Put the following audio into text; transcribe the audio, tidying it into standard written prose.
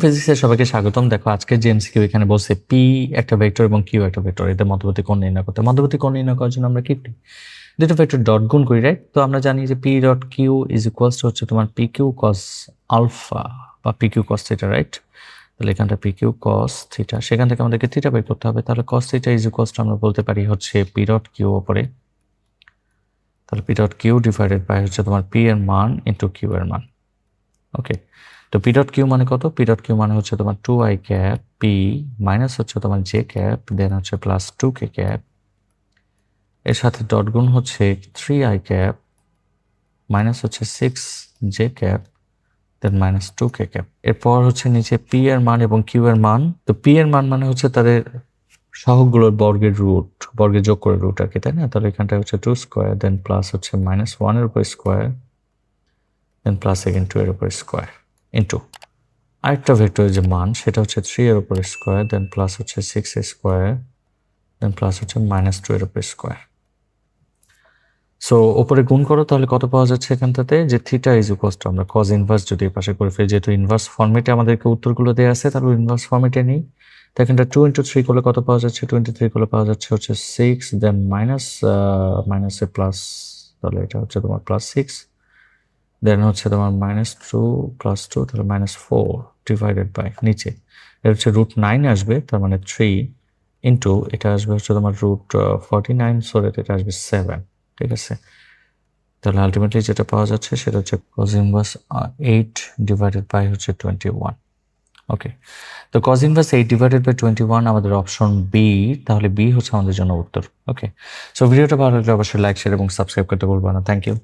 ফিজিক্সের সবাইকে স্বাগতম। দেখো আজকে যে এমসিকিউ এখানে বলছে পি একটা ভেক্টর এবং কিউ একটা ভেক্টর, এদের মধ্যবর্তী কোণ নির্ণয় করতে। মধ্যবর্তী কোণ নির্ণয় করার জন্য আমরা কি করি? দুটো ভেক্টর ডট গুণ করি, রাইট? তো আমরা জানি যে P dot Q is equals to হচ্ছে তোমার পি কিউ কস আলফা বা P Q cos theta, right? তাহলে এখানটা পি কিউ কস থিটা, সেখান থেকে আমাদেরকে থিটা বের করতে হবে। তাহলে cos theta is equals to আমরা বলতে পারি হচ্ছে পি ডট কিউ ওপরে, তাহলে P dot Q divided by হচ্ছে তোমার পি এর মান ইন্টু কিউ এর মান। ওকে, তো পি ডট কিউ মানে কত? পি ডট কিউ মানে হচ্ছে তোমার 2i ক্যাপ পি মাইনাস হচ্ছে তোমার জে ক্যাপ, দেন হচ্ছে প্লাস 2k ক্যাপ, এর সাথে ডট গুণ হচ্ছে 3i ক্যাপ মাইনাস হচ্ছে 6j cap, than minus 2k cap. এরপর হচ্ছে নিচে পি এর মান এবং কিউ এর মান। তো পি এর মান মানে হচ্ছে তাদের সহগগুলোর বর্গের রুট, বর্গের যোগ করে রুট আর কি, তাই না? তাহলে এখানটা হচ্ছে 2 স্কোয়ার, দেন প্লাস হচ্ছে -1 এর উপর স্কোয়ার, দেন প্লাস এগেন 2 এর উপর স্কোয়ার ইন্টু আরেকটা ভেক্টরের যে মান সেটা হচ্ছে 3 এর উপর স্কোয়ার, দেন প্লাস হচ্ছে 6 এর স্কোয়ার, দেন প্লাস হচ্ছে -2 এর উপর স্কোয়ার। সো ওপরে গুণ করো, তাহলে কত পাওয়া যাচ্ছে এখানটাতে? যে থিটা ইজ ইকুয়ালস টু, আমরা কজ ইনভার্স যদি এই পাশে করে ফেলি, যেহেতু ইনভার্স ফর্মেটে আমাদেরকে উত্তরগুলো দেওয়া আছে, তাহলে ইনভার্স ফর্মেটে নেই। তো এখানটা 2 × 3 করলে কত পাওয়া যাচ্ছে? 23 করলে পাওয়া যাচ্ছে হচ্ছে 6, দেন মাইনাসে প্লাস, তাহলে এটা হচ্ছে তোমার +6, দেন হচ্ছে তোমার -2 + 2, তাহলে -4 ডিভাইডেড বাই নিচে এটা হচ্ছে √9 আসবে, তার মানে 3 ইন্টু এটা আসবে হচ্ছে তোমার √49, সো এটা আসবে 7, ঠিক আছে? তাহলে আলটিমেটলি যেটা পাওয়া যাচ্ছে সেটা হচ্ছে cos ইনভার্স 8 ডিভাইডেড বাই হচ্ছে 21। ওকে, তো cos ইনভার্স 8 ডিভাইডেড বাই 21 আমাদের অপশন বি, তাহলে বি হচ্ছে আমাদের জন্য উত্তর। ওকে, সো ভিডিওটা ভালো লাগলে অবশ্যই লাইক, শেয়ার এবং সাবস্ক্রাইব করতে ভুলবা না। Thank you.